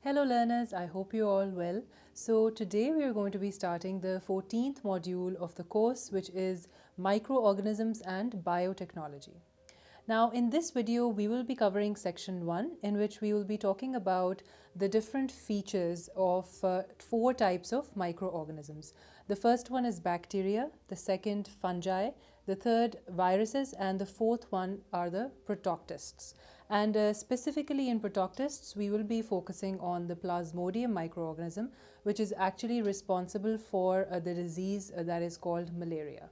Hello learners, I hope you're all well. So today we are going to be starting the 14th module of the course, which is Microorganisms and Biotechnology. Now in this video we will be covering section 1, in which we will be talking about the different features of 4 types of microorganisms. The first one is bacteria, the second fungi, the third viruses, and the fourth one are the prototists. And specifically in prototists, we will be focusing on the Plasmodium microorganism, which is actually responsible for the disease that is called malaria.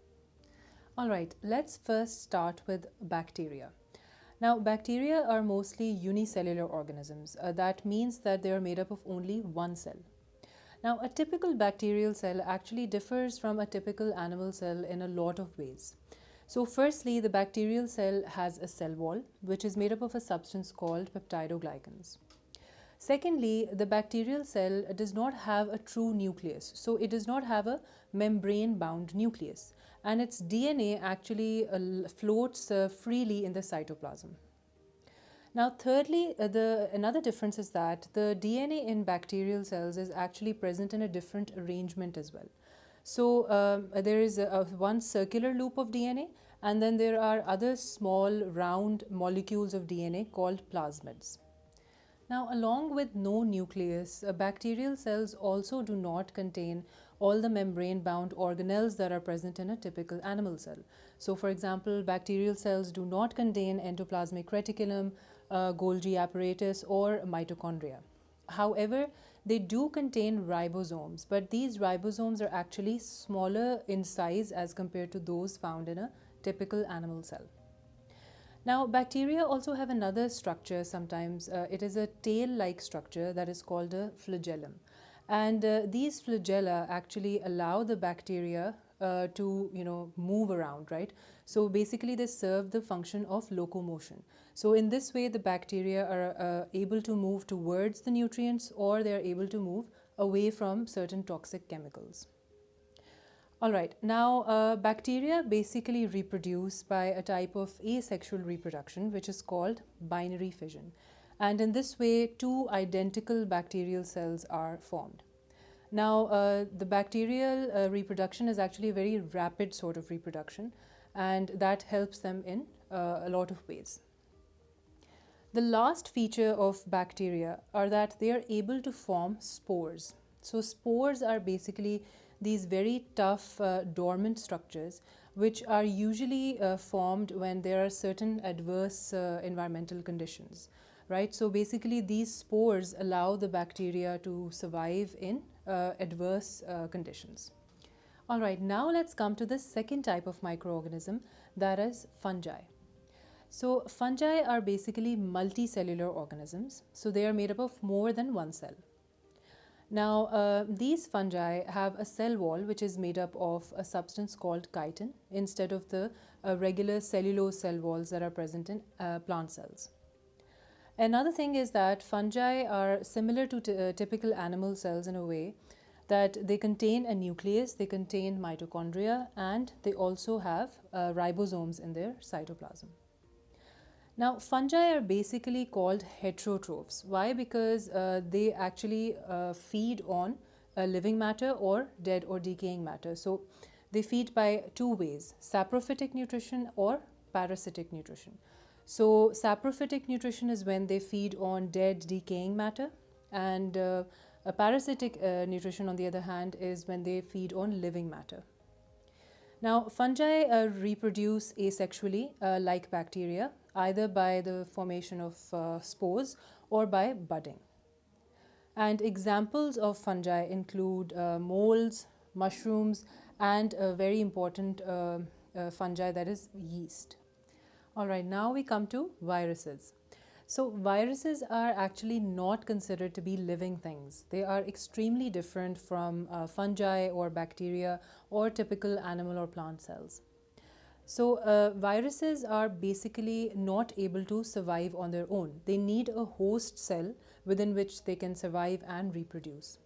Alright, let's first start with bacteria. Now, bacteria are mostly unicellular organisms. That means that they are made up of only one cell. Now, a typical bacterial cell actually differs from a typical animal cell in a lot of ways. So firstly, the bacterial cell has a cell wall, which is made up of a substance called peptidoglycans. Secondly, the bacterial cell does not have a true nucleus, so it does not have a membrane-bound nucleus, and its DNA actually floats freely in the cytoplasm. Now, thirdly, another difference is that the DNA in bacterial cells is actually present in a different arrangement as well. So there is one circular loop of DNA, and then there are other small round molecules of DNA called plasmids. Now, along with no nucleus, bacterial cells also do not contain all the membrane-bound organelles that are present in a typical animal cell. So, for example, bacterial cells do not contain endoplasmic reticulum, Golgi apparatus, or mitochondria. However, they do contain ribosomes, but these ribosomes are actually smaller in size as compared to those found in a typical animal cell. Now, bacteria also have another structure sometimes. It is a tail-like structure that is called a flagellum. And these flagella actually allow the bacteria to move around, right? So basically they serve the function of locomotion. So in this way the bacteria are able to move towards the nutrients, or they are able to move away from certain toxic chemicals. Alright, now bacteria basically reproduce by a type of asexual reproduction, which is called binary fission. And in this way, two identical bacterial cells are formed. Now, the bacterial reproduction is actually a very rapid sort of reproduction, and that helps them in a lot of ways. The last feature of bacteria are that they are able to form spores. So spores are basically these very tough dormant structures, which are usually formed when there are certain adverse environmental conditions, right? So basically these spores allow the bacteria to survive in adverse conditions. Alright, now let's come to the second type of microorganism, that is fungi. So fungi are basically multicellular organisms, so they are made up of more than one cell. Now, these fungi have a cell wall which is made up of a substance called chitin instead of the regular cellulose cell walls that are present in plant cells. Another thing is that fungi are similar to typical animal cells in a way that they contain a nucleus, they contain mitochondria, and they also have ribosomes in their cytoplasm. Now, fungi are basically called heterotrophs. Why? Because they actually feed on living matter or dead or decaying matter. So, they feed by two ways, saprophytic nutrition or parasitic nutrition. So, saprophytic nutrition is when they feed on dead, decaying matter, and a parasitic nutrition, on the other hand, is when they feed on living matter. Now, fungi reproduce asexually like bacteria, either by the formation of spores or by budding. And examples of fungi include molds, mushrooms, and a very important fungi, that is yeast. Alright, now we come to viruses. So viruses are actually not considered to be living things. They are extremely different from fungi or bacteria or typical animal or plant cells. So viruses are basically not able to survive on their own. They need a host cell within which they can survive and reproduce.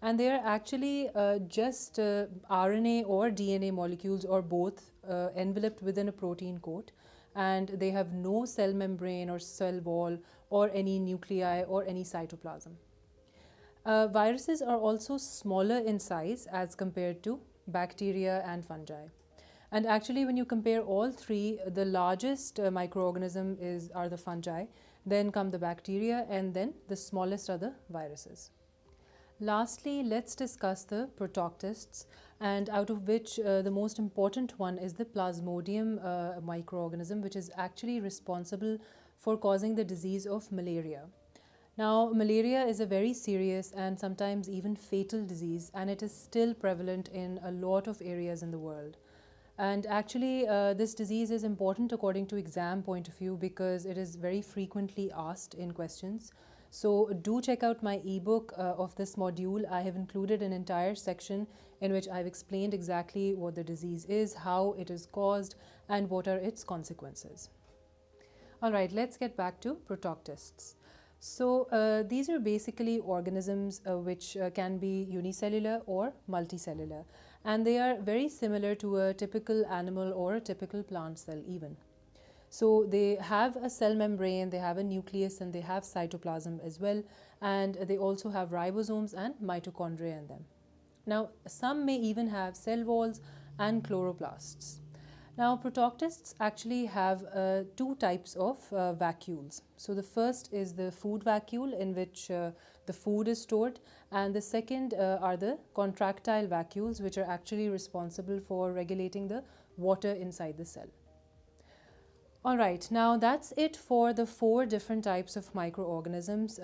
And they are actually just RNA or DNA molecules, or both, enveloped within a protein coat, and they have no cell membrane or cell wall or any nuclei or any cytoplasm. Viruses are also smaller in size as compared to bacteria and fungi. And actually, when you compare all three, the largest microorganism are the fungi, then come the bacteria, and then the smallest are the viruses. Lastly, let's discuss the protoctists, and out of which the most important one is the Plasmodium microorganism, which is actually responsible for causing the disease of malaria. Now, malaria is a very serious and sometimes even fatal disease, and it is still prevalent in a lot of areas in the world. And actually, this disease is important according to exam point of view because it is very frequently asked in questions. So do check out my ebook of this module. I have included an entire section in which I've explained exactly what the disease is, how it is caused, and what are its consequences. All right, let's get back to protoctists. So these are basically organisms which can be unicellular or multicellular, and they are very similar to a typical animal or a typical plant cell even. So they have a cell membrane, they have a nucleus, and they have cytoplasm as well, and they also have ribosomes and mitochondria in them. Now, some may even have cell walls and chloroplasts. Now, protoctists actually have two types of vacuoles. So the first is the food vacuole, in which the food is stored, and the second are the contractile vacuoles, which are actually responsible for regulating the water inside the cell. All right, now that's it for the 4 different types of microorganisms.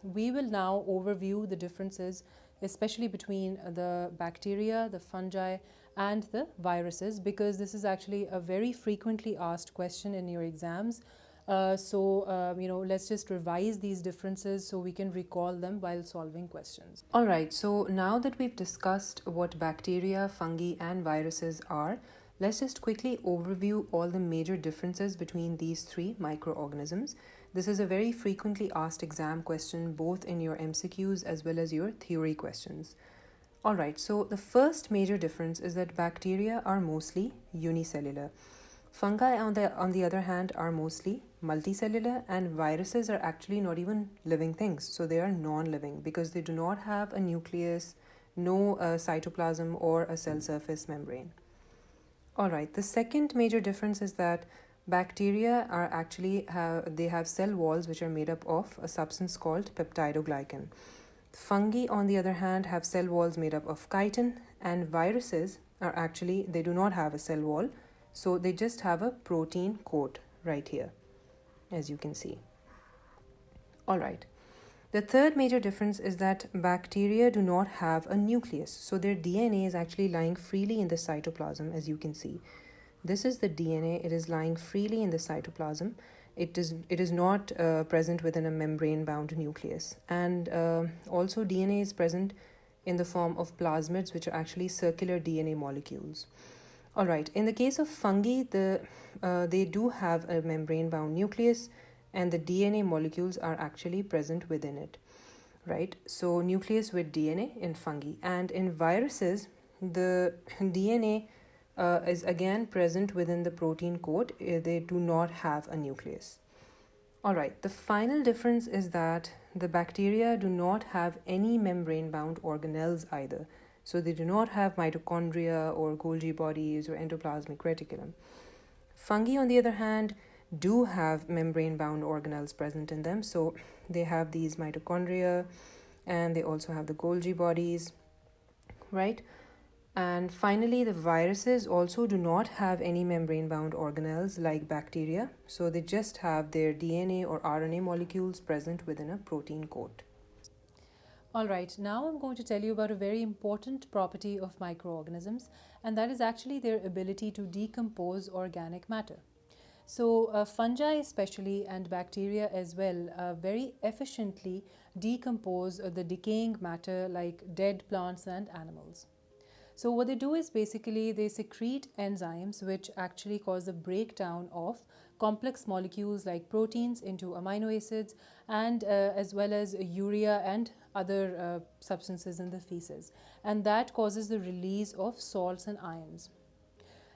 We will now overview the differences, especially between the bacteria, the fungi, and the viruses, because this is actually a very frequently asked question in your exams. Let's just revise these differences so we can recall them while solving questions. All right, so now that we've discussed what bacteria, fungi, and viruses are, let's just quickly overview all the major differences between these 3 microorganisms. This is a very frequently asked exam question, both in your MCQs as well as your theory questions. Alright, so the first major difference is that bacteria are mostly unicellular. Fungi, on the other hand, are mostly multicellular, and viruses are actually not even living things. So they are non-living because they do not have a nucleus, no cytoplasm, or a cell surface membrane. Alright, the second major difference is that bacteria are actually they have cell walls which are made up of a substance called peptidoglycan. Fungi, on the other hand, have cell walls made up of chitin, and viruses are actually, they do not have a cell wall, so they just have a protein coat right here, as you can see. Alright, the third major difference is that bacteria do not have a nucleus, so their DNA is actually lying freely in the cytoplasm, as you can see. This is the DNA, it is lying freely in the cytoplasm. It is not present within a membrane-bound nucleus. And also DNA is present in the form of plasmids, which are actually circular DNA molecules. Alright, in the case of fungi, they do have a membrane-bound nucleus, and the DNA molecules are actually present within it. Right, so nucleus with DNA in fungi. And in viruses, the DNA is again present within the protein coat. They do not have a nucleus. Alright, the final difference is that the bacteria do not have any membrane-bound organelles either. So they do not have mitochondria or Golgi bodies or endoplasmic reticulum. Fungi, on the other hand, do have membrane-bound organelles present in them. So they have these mitochondria, and they also have the Golgi bodies, right? And finally, the viruses also do not have any membrane-bound organelles like bacteria, so they just have their DNA or RNA molecules present within a protein coat. Alright, now I'm going to tell you about a very important property of microorganisms, and that is actually their ability to decompose organic matter. So fungi especially, and bacteria as well, very efficiently decompose the decaying matter like dead plants and animals. So what they do is basically they secrete enzymes which actually cause the breakdown of complex molecules like proteins into amino acids, and as well as urea and other substances in the feces, and that causes the release of salts and ions.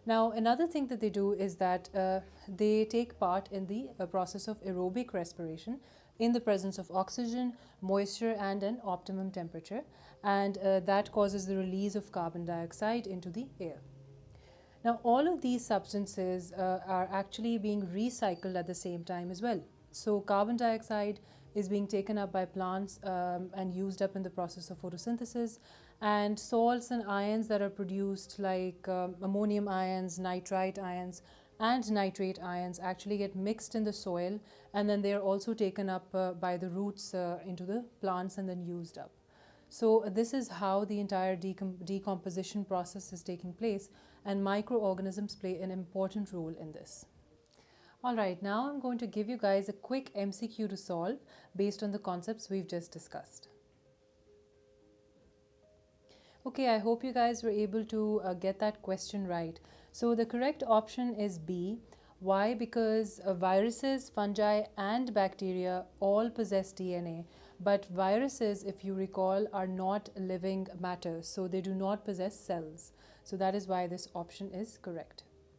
Now, another thing that they do is that they take part in the process of aerobic respiration, in the presence of oxygen, moisture, and an optimum temperature, and that causes the release of carbon dioxide into the air. Now, all of these substances are actually being recycled at the same time as well. So, carbon dioxide is being taken up by plants and used up in the process of photosynthesis, and salts and ions that are produced, like ammonium ions, nitrite ions, and nitrate ions, actually get mixed in the soil, and then they are also taken up by the roots into the plants and then used up. So this is how the entire decomposition process is taking place, and microorganisms play an important role in this. Alright, now I'm going to give you guys a quick MCQ to solve based on the concepts we've just discussed. Okay, I hope you guys were able to get that question right. So the correct option is B. Why? Because viruses, fungi, and bacteria all possess DNA. But viruses, if you recall, are not living matter, so they do not possess cells. So that is why this option is correct.